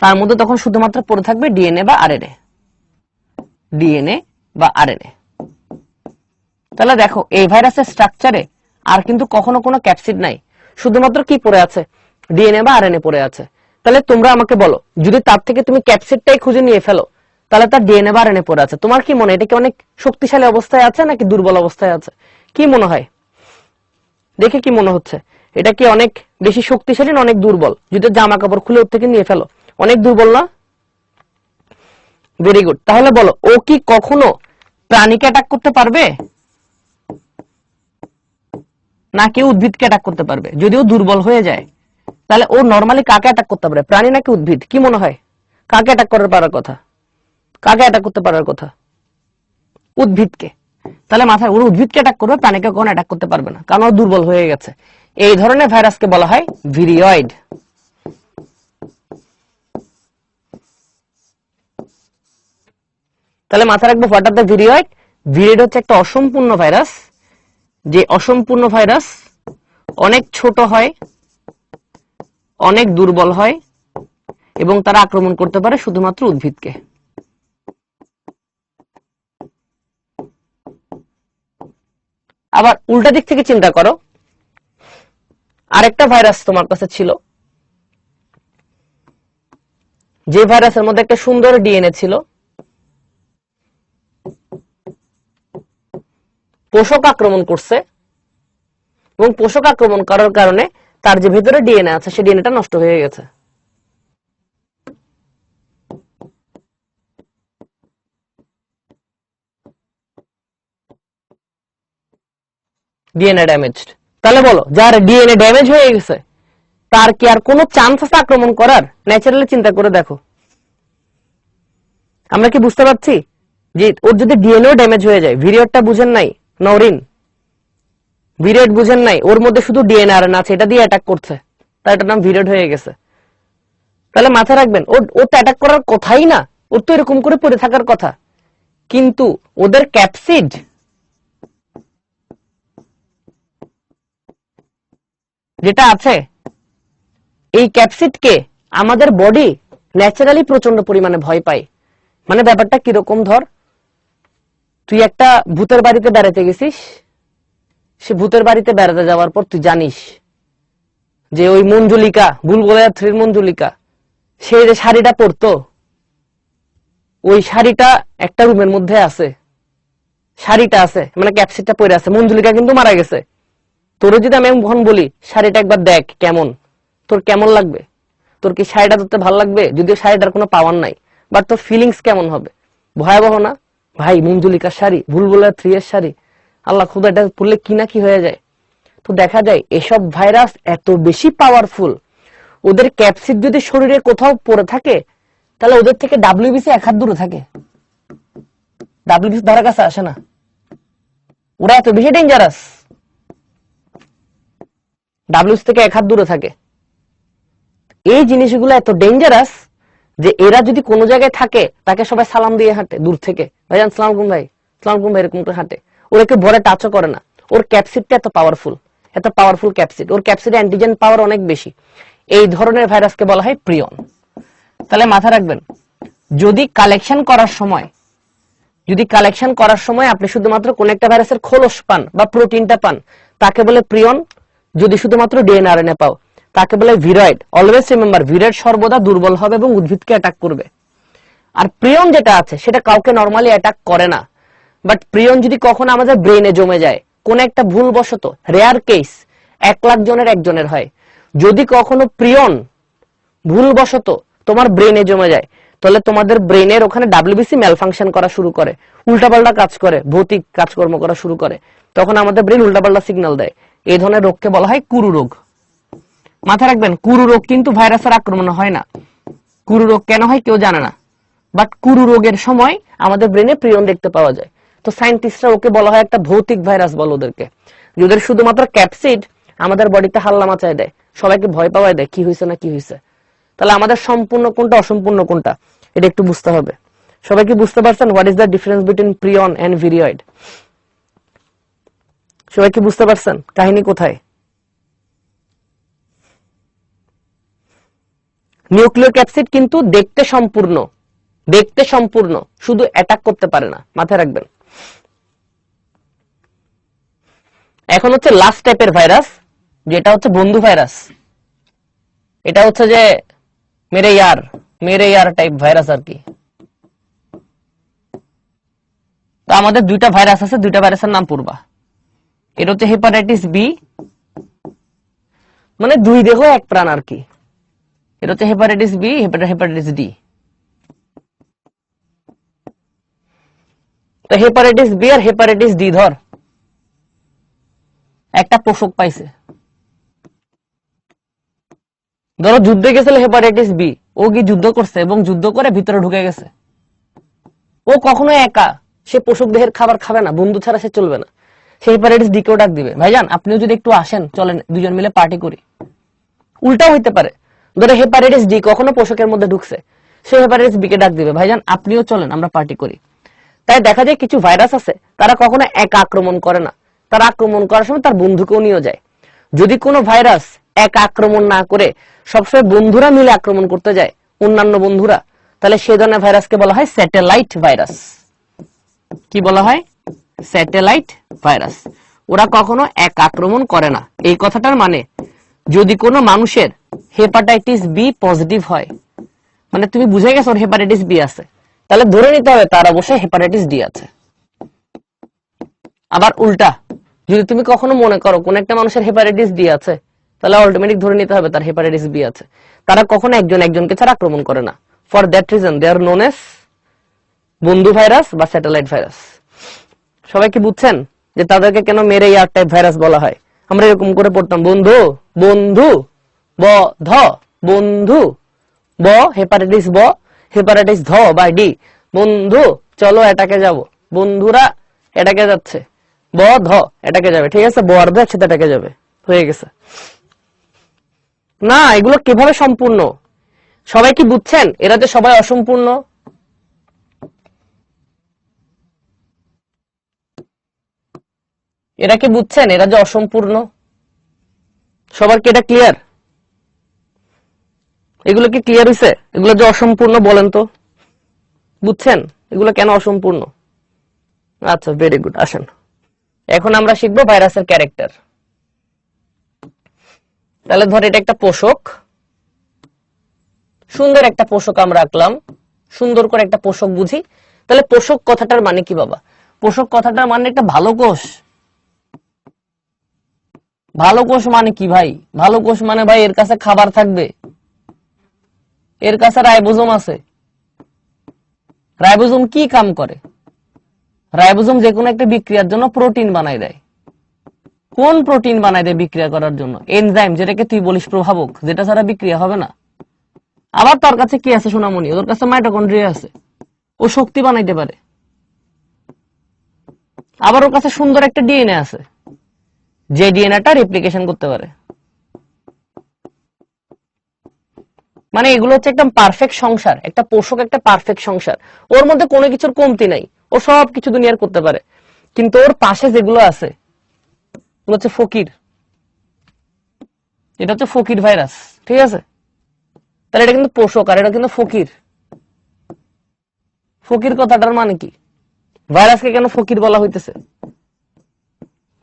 Speaker 1: তার মধ্যে তখন শুধুমাত্র পড়ে থাকবে ডিএনএ বা আরএনএ, ডিএনএ বা আরএনএ। তাহলে দেখো এই ভাইরাসের স্ট্রাকচারে আর কিন্তু কখনো কোনো ক্যাপসিড নাই, শুধুমাত্র কি পড়ে আছে? ডিএনএ বা আরএনএ পড়ে আছে। তাহলে তোমরা আমাকে বলো, যদি তার থেকে তুমি ক্যাপসিডটাই খুঁজে নিয়ে ফেলো, তাহলে তার ডিএনএ বা আরএনএ পড়ে আছে, তোমার কি মনে হয় এটা কি অনেক শক্তিশালী অবস্থায় আছে নাকি দুর্বল অবস্থায় আছে? কি মনে হয়? দেখে কি মনে হচ্ছে? এটা কি অনেক বেশি শক্তিশালী না অনেক দুর্বল? যদি জামা কাপড় খুলে ওর থেকে নিয়ে ফেলো, অনেক দুর্বল না? Very good. তাহলে বলো, ও কি কখনো প্রাণীকে অ্যাটাক করতে পারবে নাকি উদ্ভিদকে অ্যাটাক করতে পারবে? যদিও দুর্বল হয়ে যায়, তাহলে ও নরমালি কাকে অ্যাটাক করতে পারে, প্রাণী নাকি উদ্ভিদ? কি মনে হয় কাকে অ্যাটাক করার পারার কথা? কাকে অ্যাটাক করতে পারার কথা? উদ্ভিদকে। তাহলে মাথায় ওর উদ্ভিদকে অ্যাটাক করবে, প্রাণীকে কখনো অ্যাটাক করতে পারবে না, কারণ ও দুর্বল হয়ে গেছে। এই ধরনের ভাইরাসকে বলা হয় ভিরিয়য়েড। তাহলে মাথায় রাখবো হোয়াট আর দ্য ভিরিয়য়েড। ভিরিয়য়েড হচ্ছে একটা অসম্পূর্ণ ভাইরাস, যে অসম্পূর্ণ ভাইরাস অনেক ছোট হয়, অনেক দুর্বল হয় এবং তারা আক্রমণ করতে পারে শুধুমাত্র উদ্ভিদকে। আবার উল্টা দিক থেকে চিন্তা করো, আরেকটা ভাইরাস তোমার কাছে ছিল, যে ভাইরাসের মধ্যে একটা সুন্দর ডিএনএ ছিল, পোষক আক্রমণ করছে, এবং পোষক আক্রমণ করার কারণে তার যে ভেতরে ডিএনএ আছে সেই ডিএনএটা নষ্ট হয়ে গেছে। DNA damaged. তাহলে বলো, যার ডিএনএ ড্যামেজ হয়ে গেছে তার কি আর কোনো চান্স আছে আক্রমণ করার? ন্যাচারালি চিন্তা করে দেখো। আমরা কি বুঝতে পারছি যে ওর যদি ডিএনএও ড্যামেজ হয়ে যায়, ভিরিয়ডটা বুঝেন নাই নওরিন, ভিরিয়ড বুঝেন নাই, ওর মধ্যে শুধু ডিএনএ আরএনএ আছে, এটা দিয়ে অ্যাটাক করছে, তাই এটার নাম ভিরিয়ড হয়ে গেছে। তাহলে মাথায় রাখবেন, ও তো অ্যাটাক করার কথাই না, ওর তো এরকম করে পড়ে থাকার কথা, কিন্তু ওদের ক্যাপসিড যেটা আছে, এই ক্যাপসিডকে আমাদের বডি ন্যাচারালি প্রচন্ড পরিমাণে ভয় পায়। মানে ব্যাপারটা কিরকম, ধর তুই একটা ভূতের বাড়িতে বেড়াতে গেছিস, সে ভূতের বাড়িতে বেড়াতে যাওয়ার পর তুই জানিস যে ওই মঞ্জুলিকা, বুলবুলাইয়া 3 মঞ্জুলিকা, সে যে শাড়িটা পরতো, ওই শাড়িটা একটা রুমের মধ্যে আছে, শাড়িটা আছে মানে ক্যাপসিডটা পরে আছে, মঞ্জুলিকা কিন্তু মারা গেছে। তোরে যদি আমি এখন বলি শাড়িটা একবার দেখ কেমন, তোর কেমন লাগবে? তোর কি শাড়িটা ধরতে ভালো লাগবে? যদিও শাড়িটার কোনো পাওয়ার নাই, বাট তোর ফিলিংস কেমন হবে? ভয়াবহ না ভাই? মঞ্জুলিকার শাড়ি, বুলবুলাইয়া 3 এর শাড়ি, আল্লাহ খুদা, এটা পরলে কি না কি হয়ে যায়। তো দেখা যায় এসব ভাইরাস এত বেশি পাওয়ারফুল, ওদের ক্যাপসিড যদি শরীরে কোথাও পড়ে থাকে তাহলে ওদের থেকে ডাব্লিউবিসি 1 হাত দূরে থাকে, ডাব্লিউবিসি ধারা কাছে আসে না, ওরা এত বেশি ডেঞ্জারাস, ডাব্লিউবিসি থেকে 1 হাত দূরে থাকে। এই জিনিসগুলো এত ডেঞ্জারাস যে এরা যদি কোনো জায়গায় থাকে তাকে সবাই সালাম দিয়ে হাঁটে দূর থেকে, ভাইজান সালাম আলাইকুম ভাই, সালাম আলাইকুম ভাই, এরকম করে হাঁটে। ওরা কেউ ভরে টাচও করে না। ওর ক্যাপসিডটা এত পাওয়ারফুল ক্যাপসিড, ওর ক্যাপসিডে অ্যান্টিজেন পাওয়ার অনেক বেশি। এই ধরনের ভাইরাসকে বলা হয় প্রিয়ন। তাহলে মাথা রাখবেন, যদি কালেকশন করার সময় আপনি শুধুমাত্র কোন একটা ভাইরাসের খোলস পান বা প্রোটিনটা পান, তাকে বলে প্রিয়ন। যদি শুধুমাত্র ডিএনএ আরএনএ পাও তাকে বলে ভিরয়েড। অলওয়েজ রিমেম্বার, ভিরয়েড সর্বদা দুর্বল হবে এবং উদ্ভিদকে অ্যাটাক করবে। আর প্রিয়ন যেটা আছে সেটা কাউকে নরমালি অ্যাটাক করে না, বাট প্রিয়ন যদি কখনো আমাদের ব্রেনে জমে যায়, কোন একটা ভুলবশত, রেয়ার কেস, 1 লাখ জনের একজনের হয়, যদি কখনো প্রিয়ন ভুলবশত তোমার ব্রেনে জমে যায়, তাহলে তোমাদের ব্রেনের ওখানে ডাব্লিউবিসি ম্যালফাংশন করা শুরু করে, উল্টাপাল্টা কাজ করে, ভৌতিক কাজকর্ম করা শুরু করে, তখন আমাদের ব্রেন উল্টাপাল্টা সিগন্যাল দেয়। এই ধরনের রোগকে বলা হয় কুরু রোগ। মাথায় রাখবেন, কুরু রোগ কিন্তু ভাইরাসের আক্রমণ হয় না। কুরু রোগ কেন হয় কেউ জানে না, বাট কুরু রোগের সময় আমাদের ব্রেনে প্রিয়ন দেখতে পাওয়া যায়। তো সায়েন্টিস্টরা ওকে বলা হয় একটা ভৌতিক ভাইরাস বলে ওদেরকে। ওদের শুধুমাত্র ক্যাপসিড আমাদের বডিতে হাল্লা মাচায় দেয়, সবাইকে ভয় পাওয়ায় দেয় কি হয়েছে না কি হয়েছে। তাহলে আমাদের সম্পূর্ণ কোনটা অসম্পূর্ণ কোনটা এটা একটু বুঝতে হবে। সবাই কি বুঝতে পারছেন what is the difference between prion and viroid? সবাই কি বুঝতে পারছেন কাহিনী কোথায়? নিউক্লিয় ক্যাপসিড কিন্তু দেখতে সম্পূর্ণ, শুধু অ্যাটাক করতে পারে না, মাথায় রাখবেন। এখন হচ্ছে লাস্ট টাইপের ভাইরাস, যেটা হচ্ছে বন্ধু ভাইরাস। এটা হচ্ছে যে মেরে ইয়ার টাইপ ভাইরাস আর কি। তো আমাদের 2টা ভাইরাস আছে, 2টা ভাইরাসের নাম পড়বা। এটা হচ্ছে হেপাটাইটিস বি, মানে 2 দেহ 1 প্রাণ আর কি। এটা হচ্ছে হেপাটাইটিস বি, হেপাটাইটিস ডি। তো হেপাটাইটিস বি আর হেপাটাইটিস ডি ধর একটা পোষক পাইছে, ধরো যুদ্ধে গেছিল হেপাটাইটিস বি, ও কি যুদ্ধ করছে এবং যুদ্ধ করে ভিতরে ঢুকে গেছে। ও কখনো একা, সে পোষক দেহের খাবার খাবে না, বন্ধু ছাড়া সে চলবে না। সে হেপাটাইটিস ডি কেও ডাক দিবে, ভাইজান আপনিও যদি একটু আসেন, চলেন দুজন মিলে পার্টি করি। উল্টাও হইতে পারে, ধরো হেপাটাইটিস ডি কখনো পোষকের মধ্যে ঢুকছে, সে হেপাটাইটিস বি কে ডাক দিবে, ভাইজান আপনিও চলেন আমরা পার্টি করি। তাই দেখা যায় কিছু ভাইরাস আছে তারা কখনো একা আক্রমণ করে না, তারা আক্রমণ করার সময় তার বন্ধুকেও নিয়ে যায়। যদি কোনো ভাইরাস একা আক্রমণ না করে সবসময় বন্ধুরা মিলে আক্রমণ করতে যায়, অন্যান্য বন্ধুরা, তাহলে সে ধরনের ভাইরাসকে বলা হয় স্যাটেলাইট ভাইরাস। কি বলা হয়? Satellite virus. ওরা কখনো এক আক্রমণ করে না। এই কথাটার মানে যদি কোনো মানুষের হেপাটাইটিস বি পজিটিভ হয়, মানে তুমি বুঝে গেছো ওর হেপাটাইটিস বি আছে, তাহলে ধরে নিতে হবে তার অবশ্যই হেপাটাইটিস ডি আছে। আবার উল্টা, যদি তুমি কখনো মনে করো কোন একটা মানুষের হেপাটাইটিস বি আছে, তাহলে অটোমেটিক ধরে নিতে হবে তার হেপাটাইটিস বি আছে। তারা কখনো একজন একজনকে ছাড়া আক্রমণ করে না। For that reason they are known as বন্ধু ভাইরাস বা স্যাটেলাইট ভাইরাস। সবাই কি বুঝছেন যে তাদেরকে কেন মেরে ইয়ার টাইপ ভাইরাস বলা হয়? আমরা এরকম করে পড়তাম, বন্ধু বন্ধু ব ধ বন্ধু, ব হেপাটাইটিস ব, হেপাটাইটিস ধ বাই ডি, বন্ধু চলো এটাকে যাব, বন্ধুরা এটাকে যাচ্ছে, ব ধ এটাকে যাবে, ঠিক আছে, ব আর ধ একসাথে এটাকে যাবে, হয়ে গেছে। না, এগুলো কিভাবে সম্পূর্ণ? সবাই কি বুঝছেন এরা যে সবাই অসম্পূর্ণ? এরা কি বুঝছেন এরা যে অসম্পূর্ণ? সবার কি এটা ক্লিয়ার? এগুলো কি ক্লিয়ার হইছে? এগুলো যে অসম্পূর্ণ বলেন তো, বুঝছেন এগুলো কেন অসম্পূর্ণ? আচ্ছা, ভেরি গুড। আসেন এখন আমরা শিখবো ভাইরাসের ক্যারেক্টার। তাহলে ধর এটা একটা পোষক, সুন্দর একটা পোষক আমরা আঁকলাম, সুন্দর করে একটা পোষক বুঝি। তাহলে পোষক কথাটার মানে কি বাবা? পোষক কথাটার মানে একটা ভালো কোষ। ভালো কোষ মানে কি ভাই? ভালো কোষ মানে ভাই এর কাছে খাবার থাকবে, এর কাছে রাইবোজোম আছে। রাইবোজোম কি কাম করে? রাইবোজোম যে কোনো একটা বিক্রিয়ার জন্য প্রোটিন বানাই দেয়। কোন প্রোটিন বানাই দেয় বিক্রিয়া করার জন্য? এনজাইম, যেটাকে তুই বলিস প্রভাবক, যেটা ছাড়া বিক্রিয়া হবে না। আবার তার কাছে কি আছে সোনামণি? ওর কাছে মাইটোকন্ড্রিয়া আছে, ও শক্তি বানাইতে পারে। আবার ওর কাছে সুন্দর একটা ডিএনএ আছে, যে ডিএনএটা রেপ্লিকেশন করতে পারে। মানে এগুলো হচ্ছে একটা পারফেক্ট সংসার, একটা পোষক একটা পারফেক্ট সংসার। ওর মধ্যে কোনো কিছুর কমতি নাই, ও সব কিছু দুনিয়ার করতে পারে। কিন্তু ওর পাশে যেগুলো আছে ওগুলো হচ্ছে ফকির। এটা হচ্ছে ফকির ভাইরাস, ঠিক আছে? তাহলে এটা কিন্তু পোষক আর এটা কিন্তু ফকির। ফকির কথাটার মানে কি? ভাইরাসকে কেন ফকির বলা হইতেছে?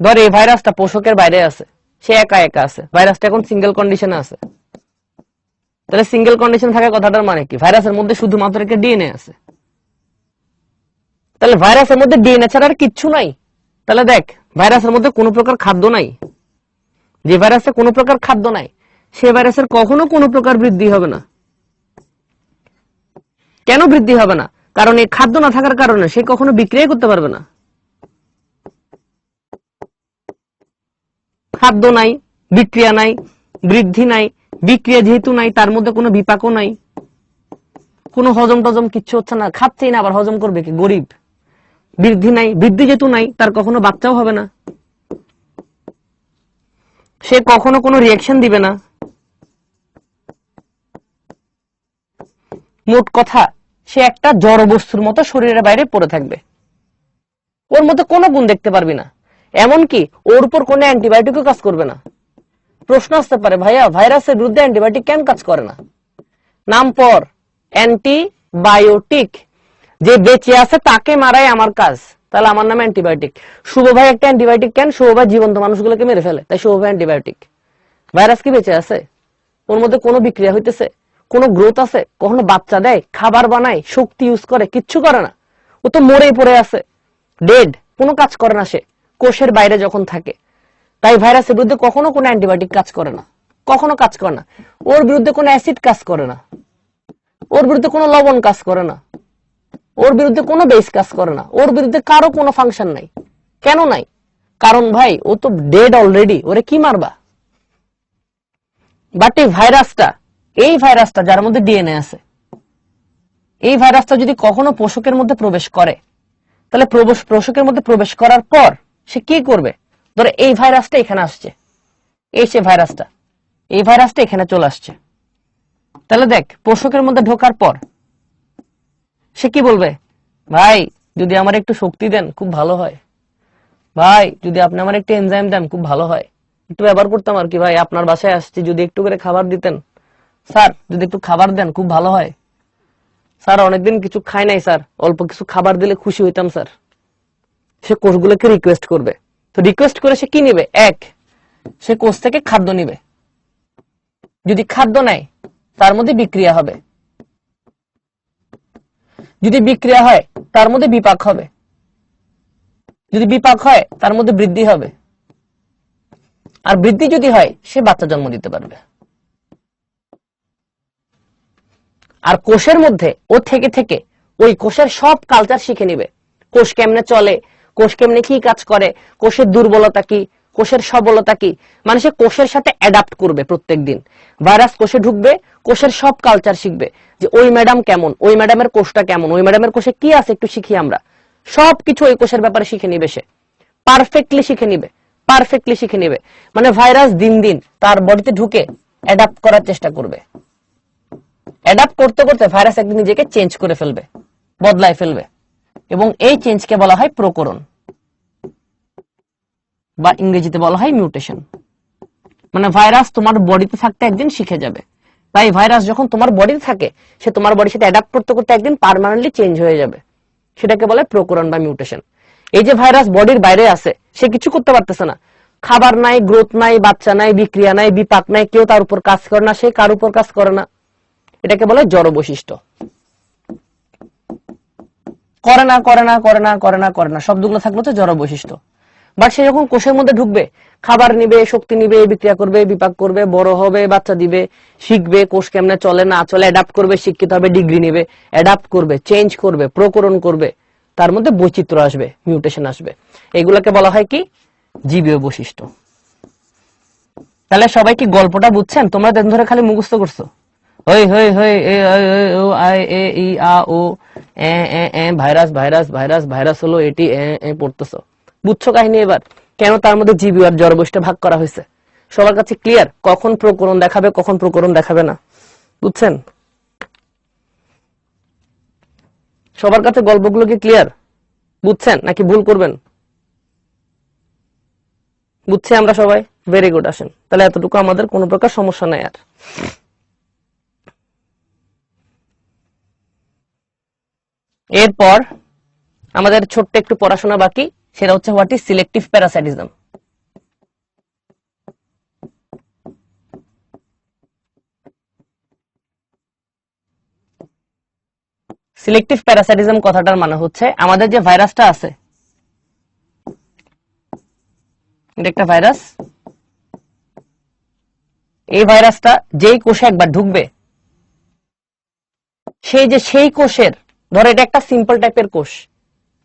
Speaker 1: ধর এই ভাইরাসটা পোষকের বাইরে আছে, সে একা একা আছে, ভাইরাসটা এখন সিঙ্গেল কন্ডিশনে আছে। তাহলে সিঙ্গেল কন্ডিশন থাকা কথাটার মানে কি? ভাইরাসের মধ্যে শুধুমাত্র একটা ডিএনএ আছে। তাহলে ভাইরাসের মধ্যে ডিএনএ ছাড়া আর কিচ্ছু নাই। তাহলে দেখ, ভাইরাসের মধ্যে কোনো প্রকার খাদ্য নাই। যে ভাইরাসে কোনো প্রকার খাদ্য নাই, সে ভাইরাসের কখনো কোনো প্রকার বৃদ্ধি হবে না। কেন বৃদ্ধি হবে না? কারণ এই খাদ্য না থাকার কারণে সে কখনো বিক্রিয়া করতে পারবে না। খাদ্য নাই, বিক্রিয়া নাই, বৃদ্ধি নাই। বিক্রিয়া যেহেতু নাই, তার মধ্যে কোনো বিপাকও নাই, কোনো হজম টজম কিচ্ছু হচ্ছে না, খাচ্ছেই না, আবার হজম করবে কি? গরিব। বৃদ্ধি নাই, বৃদ্ধি যেহেতু নাই, তার কখনো বাচ্চাও হবে না, সে কখনো কোনো রিয়াকশন দিবে না। মোট কথা, সে একটা জড় বস্তুর মতো শরীরের বাইরে পড়ে থাকবে। ওর মধ্যে কোনো গুণ দেখতে পারবি না, এমনকি ওর উপর কোনো অ্যান্টিবায়োটিকও কাজ করবে না। প্রশ্ন আসতে পারে, ভাইয়া ভাইরাসের বিরুদ্ধে অ্যান্টিবায়োটিক কেন কাজ করে না? নাম পর, অ্যান্টিবায়োটিক। যে বেঁচে আছে তাকে মারাই আমার কাজ, তাহলে আমার নামে অ্যান্টিবায়োটিক। শুভ ভাই একটা অ্যান্টিবায়োটিক কেন? শুভ ভাই জীবন্ত মানুষগুলোকে মেরে ফেলে, তাই শুভ ভাই অ্যান্টিবায়োটিক। ভাইরাস কি বেঁচে আছে? ওর মধ্যে কোনো বিক্রিয়া হইতেছে? কোনো গ্রোথ আছে? কখনো বাচ্চা দেয়, খাবার বানায়, শক্তি ইউজ করে? কিচ্ছু করে না। ও তো মরেই পড়ে আছে, ডেড, কোনো কাজ করে না সে কোষের বাইরে যখন থাকে। তাই ভাইরাসের বিরুদ্ধে কখনো কোনো অ্যান্টিবায়োটিক কাজ করে না, কখনো কাজ করে না। ওর বিরুদ্ধে কোনো অ্যাসিড কাজ করে না, ওর বিরুদ্ধে কোনো লবণ কাজ করে না, ওর বিরুদ্ধে কোনো বেস কাজ করে না, ওর বিরুদ্ধে কারো কোনো ফাংশন নাই। কেন নাই? কারণ ভাই ও তো ডেড অলরেডি, ওরে কি মারবা? বাট এই ভাইরাসটা যার মধ্যে ডিএনএ আছে, এই ভাইরাসটা যদি কখনো পোষকের মধ্যে প্রবেশ করে, তাহলে পোষকের মধ্যে প্রবেশ করার পর সে কি করবে? ধরে এই ভাইরাসটা এখানে আসছে, এই সে ভাইরাসটা, এই ভাইরাসটা এখানে চলে আসছে। তাহলে দেখ, পোষকের মধ্যে ঢোকার পর সে কি বলবে? ভাই যদি আমার একটু শক্তি দেন খুব ভালো হয়, ভাই যদি আপনি আমার একটু এনজাইম দেন খুব ভালো হয়, একটু ব্যবহার করতাম আর কি, ভাই আপনার বাসায় আসছি, যদি একটু করে খাবার দিতেন, স্যার যদি একটু খাবার দেন খুব ভালো হয়, স্যার অনেকদিন কিছু খাই নাই স্যার, অল্প কিছু খাবার দিলে খুশি হইতাম স্যার। সে কোষগুলোকে রিকোয়েস্ট করবে। তো রিকোয়েস্ট করে সে কি নিবে? এক, সে কোষ থেকে খাদ্য নিবে। যদি খাদ্য নেয় তার মধ্যে বিক্রিয়া হবে, যদি বিক্রিয়া হয় তার মধ্যে বিপাক হবে, যদি বিপাক হয় তার মধ্যে বৃদ্ধি হবে, আর বৃদ্ধি যদি হয় সে বাচ্চা জন্ম দিতে পারবে। আর কোষের মধ্যে ও থেকে থেকে ওই কোষের সব কালচার শিখে নিবে, কোষ কেমনে চলে, কোষ কেমনে কি কাজ করে, কোষের দুর্বলতা কি, কোষের সবলতা কি, মানে সে কোষের সাথে অ্যাডাপ্ট করবে। প্রত্যেকদিন ভাইরাস কোষে ঢুকবে, কোষের সব কালচার শিখবে, যে ওই ম্যাডাম কেমন, ওই ম্যাডামের কোষটা কেমন, ওই ম্যাডামের কোষে কি আছে একটু শিখি আমরা, সবকিছু ওই কোষের ব্যাপারে শিখে নিবে, সে পারফেক্টলি শিখে নিবে, পারফেক্টলি শিখে নিবে। মানে ভাইরাস দিন দিন তার বডিতে ঢুকে অ্যাডাপ্ট করার চেষ্টা করবে। অ্যাডাপ্ট করতে করতে ভাইরাস একদিন নিজেকে চেঞ্জ করে ফেলবে, বদলায় ফেলবে, এবং এই চেঞ্জকে বলা হয় প্রকরণ, বা ইংরেজিতে বলা হয় মিউটেশন। মানে ভাইরাস তোমার বডিতে থাকতে একদিন শিখে যাবে। তাই ভাইরাস যখন তোমার বডিতে থাকে, সে তোমার বডির সাথে অ্যাডাপ্ট করতে করতে একদিন পার্মানেন্টলি চেঞ্জ হয়ে যাবে, সেটাকে বলে প্রকরণ বা মিউটেশন। এই যে ভাইরাস বডির বাইরে আছে, সে কিছু করতে পারতেছে না, খাবার নাই, গ্রোথ নাই, বাচ্চা নাই, বিক্রিয়া নাই, বিপাক নাই, কেউ তার উপর কাজ করে না, সে কার উপর কাজ করে না, এটাকে বলে জড় বৈশিষ্ট্য। করে না করে না করে না করে না করে না শব্দগুলো থাকলো তো জড় বৈশিষ্ট্য। বাট সে যখন কোষের মধ্যে ঢুকবে, খাবার নিবে, শক্তি নিবে, বিক্রিয়া করবে, বিপাক করবে, বড় হবে, বাচ্চা দিবে, শিখবে, কোষ কেমনে চলে না চলে, অ্যাডাপ্ট করবে, শিক্ষিত হবে, ডিগ্রি নিবে, অ্যাডাপ্ট করবে, চেঞ্জ করবে, প্রকরণ করবে, তার মধ্যে বৈচিত্র্য আসবে, মিউটেশন আসবে। এগুলোকে বলা হয় কি? জীবীয় বৈশিষ্ট্য। তাহলে সবাই কি গল্পটা বুঝছেন? তোমরা দিন ধরে খালি মুখস্থ করছো, হই হই হই এ ও আই এ ই আ ও এ এ এ ভাইরাস ভাইরাস ভাইরাস ভাইরাস হলো এটি এ এ পড়তেছো। বুঝছো কাহিনী এবার? কেন তার মধ্যে জীবীয় আর জড় বৈশিষ্ট্য ভাগ করা হয়েছে? সবার কাছে ক্লিয়ার? কখন প্রকরণ দেখাবে, কখন প্রকরণ দেখাবে না, বুঝছেন? সবার কাছে গল্পগুলো কি ক্লিয়ার? বুঝছেন নাকি ভুল করবেন? বুঝছি আমরা সবাই? Very good. আসেন তাহলে, এতটুকু আমাদের কোনো প্রকার সমস্যা নাই আর। এরপর আমাদের ছোট্ট একটু পড়াশোনা বাকি, সেটা হচ্ছে হোয়াট ইজ সিলেক্টিভ প্যারাসাইটিজম। সিলেক্টিভ প্যারাসাইটিজম কথাটার মানে হচ্ছে, আমাদের যে ভাইরাসটা আছে, এটা একটা ভাইরাস, এই ভাইরাসটা যেই কোষে একবার ঢুকবে, সেই কোষের, ধরো এটা একটা সিম্পল টাইপের কোষ,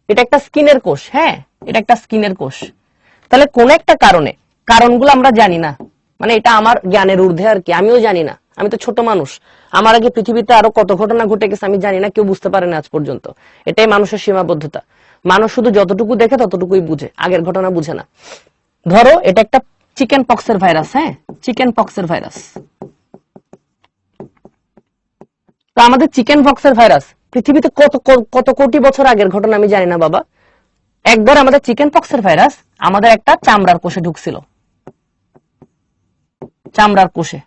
Speaker 1: এটা একটা স্কিনের কোষ, হ্যাঁ এটা একটা স্কিনের কোষ, তাহলে কোন একটা কারণে, কারণগুলো আমরা জানি না, মানে এটা আমার জ্ঞানের ঊর্ধ্বে আর কি, আমিও জানি না, আমি তো ছোট মানুষ, আমার আগে পৃথিবীতে আরো কত ঘটনা ঘটে গেছে আমি জানি না, কেউ বুঝতে পারে না আজ পর্যন্ত। এটাই মানুষের সীমাবদ্ধতা, মানুষ শুধু যতটুকু দেখে ততটুকুই বুঝে, আগের ঘটনা বুঝে না। ধরো এটা একটা চিকেন পক্সের ভাইরাস, হ্যাঁ চিকেন পক্সের ভাইরাস। তো আমাদের চিকেন পক্সের ভাইরাস পৃথিবীতে কত কত কোটি বছর আগের ঘটনা আমি জানি না বাবা। একবার আমাদের চিকেন পক্সের ভাইরাস আমাদের একটা চামড়ার কোষে ঢুকছিল, চামড়ার কোষে,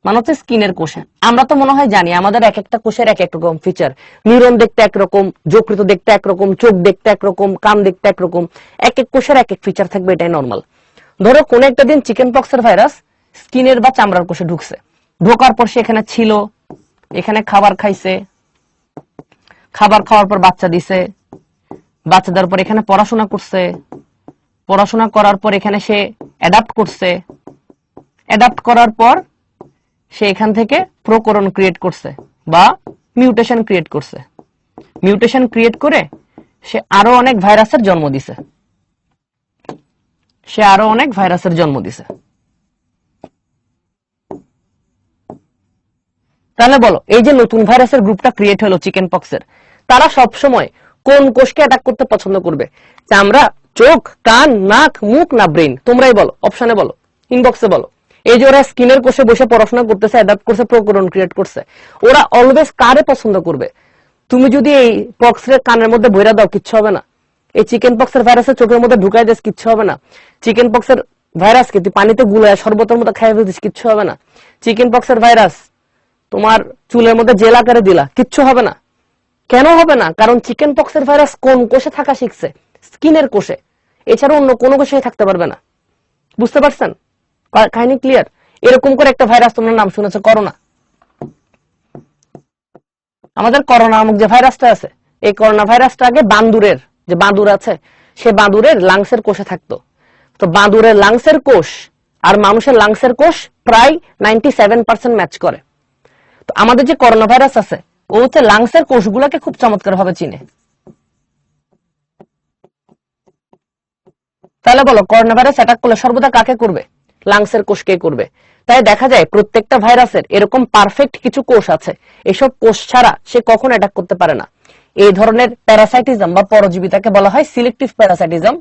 Speaker 1: মানে হচ্ছে স্কিনের কোষে। আমরা তো মনে হয় জানি আমাদের এক একটা কোষের এক এক রকম ফিচার, নিউরন দেখতে একরকম, যকৃত দেখতে একরকম, চোখ দেখতে একরকম, কান দেখতে একরকম, এক এক কোষের এক এক ফিচার থাকবে, এটাই নর্মাল। ধরো কোন একটা দিন চিকেন পক্সের ভাইরাস স্কিনের বা চামড়ার কোষে ঢুকছে, ঢোকার পর সে এখানে ছিল, এখানে খাবার খাইছে, খাবার খাওয়ার পর বাচ্চা দিছে, বাচ্চা দেওয়ার পর এখানে পড়াশোনা করছে, পড়াশোনা করার পর এখানে সে অ্যাডাপ্ট করছে, অ্যাডাপ্ট করার পর সে এখান থেকে প্রকরণ ক্রিয়েট করছে বা মিউটেশন ক্রিয়েট করছে, মিউটেশন ক্রিয়েট করে সে আরো অনেক ভাইরাসের জন্ম দিছে, সে আরো অনেক ভাইরাসের জন্ম দিছে। তাহলে বলো, এই যে নতুন ভাইরাসের গ্রুপটা ক্রিয়েট হলো চিকেন পক্সের, তারা সব সময় কোন কোষকে অ্যাটাক করতে পছন্দ করবে? চামড়া, চোখ, কান, নাক, মুখ না ব্রেন? তোমরাই বলো, অপশনে বলো, ইনবক্সে বলো। এই যে ওরা স্কিনের কোষে বসে পড়াশোনা করতেছে, অ্যাডাপ্ট করছে, প্রকরণ ক্রিয়েট করছে, ওরা অলওয়েজ কারে পছন্দ করবে? তুমি যদি এই পক্সের কানের মধ্যে বইরা দাও কিচ্ছু হবে না, এই চিকেন পক্সের ভাইরাসের চোখের মধ্যে ঢুকাই দিস কিচ্ছু হবে না, চিকেন পক্সের ভাইরাসকে তুই পানিতে গুলায় শরবতের মতো খাইয়ে ফেলতিস কিচ্ছু হবে না, চিকেন পক্সের ভাইরাস তোমার চুলের মধ্যে জেল আকারে দিলা কিচ্ছু হবে না। কেন হবে না? কারণ চিকেন পক্সের ভাইরাস কোন কোষে থাকা শিখছে? স্কিনের কোষে, এছাড়া অন্য কোনো কোষে থাকতে পারবে না। বুঝতে পারছেন? কাহিনী ক্লিয়ার? এরকম করে একটা ভাইরাস তোমরা নাম শুনেছো, করোনা। আমাদের করোনা নামক যে ভাইরাসটা আছে, এই করোনা ভাইরাসটা আগে বান্দুরের, যে বান্দুর আছে সে বাদুড়ের লাংসের কোষে থাকতো। তো বাদুড়ের লাংসের কোষ আর মানুষের লাংসের কোষ প্রায় 97% ম্যাচ করে। তো আমাদের যে করোনা ভাইরাস আছে ও হচ্ছে লাংসের কোষগুলোকে খুব চমৎকার ভাবে চিনে। তাহলে বলো করোনা ভাইরাস অ্যাটাক করলে সর্বদা কাকে করবে? লাংসের কোষকে করবে। তাই দেখা যায় প্রত্যেকটা ভাইরাসের এরকম পারফেক্ট কিছু কোষ আছে, এসব কোষ ছাড়া সে কখনো অ্যাটাক করতে পারে না। এই ধরনের প্যারাসাইটিজম বা পরজীবিতাকে বলা হয় সিলেক্টিভ প্যারাসাইটিজম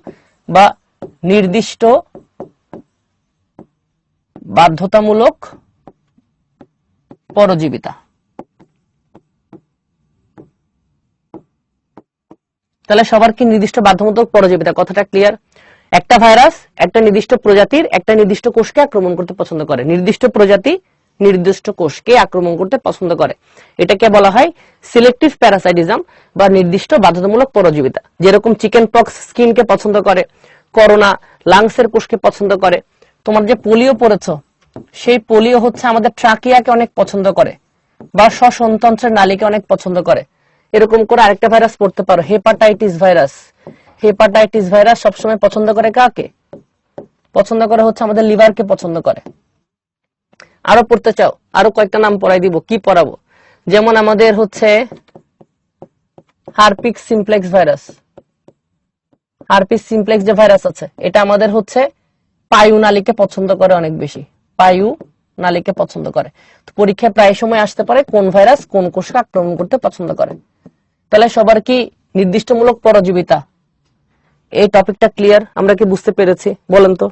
Speaker 1: বা নির্দিষ্ট বাধ্যতামূলক পরজীবিতা। তাহলে সবার কি নির্দিষ্ট বাধ্যতামূলক পরজীবিতা? কথাটা ক্লিয়ার? একটা ভাইরাস একটা নির্দিষ্ট প্রজাতির একটা নির্দিষ্ট কোষকে আক্রমণ করতে পছন্দ করে, নির্দিষ্ট প্রজাতি নির্দিষ্ট কোষকে আক্রমণ করতে পছন্দ করে। এটাকে বলা হয় সিলেক্টিভ প্যারাসাইটিজম বা নির্দিষ্ট বাধ্যতামূলক পরজীবিতা। যেরকম চিকেন পক্স স্কিনকে পছন্দ করে, করোনা লাংসের কোষকে পছন্দ করে। তোমার যে পোলিও পড়েছো, সেই পোলিও হচ্ছে আমাদের ট্রাকিয়াকে অনেক পছন্দ করে বা শ্বসনতন্ত্রের নালীকে অনেক পছন্দ করে। এরকম করে আরেকটা ভাইরাস পড়তে পারো, হেপাটাইটিস ভাইরাস। হেপাটাইটিস ভাইরাস সবসময় পছন্দ করে কাকে? পছন্দ করে হচ্ছে আমাদের লিভারকে পছন্দ করে। আরো পড়তে চাও? আরো কয়েকটা নাম পড়াই দিব। কি পড়াবো? যেমন আমাদের হচ্ছে Harpic simplex virus. Harpic simplex যে ভাইরাস আছে এটা আমাদের হচ্ছে পায়ু নালীকে পছন্দ করে অনেক বেশি, পায়ু নালীকে পছন্দ করে। তো পরীক্ষায় প্রায় সময় আসতে পারে কোন ভাইরাস কোন কোষকে আক্রমণ করতে পছন্দ করে। তাহলে সবার কি নির্দিষ্টমূলক পরজীবিতা এই টপিকটা ক্লিয়ার? আমরা কি বুঝতে পেরেছি? বলেন তো।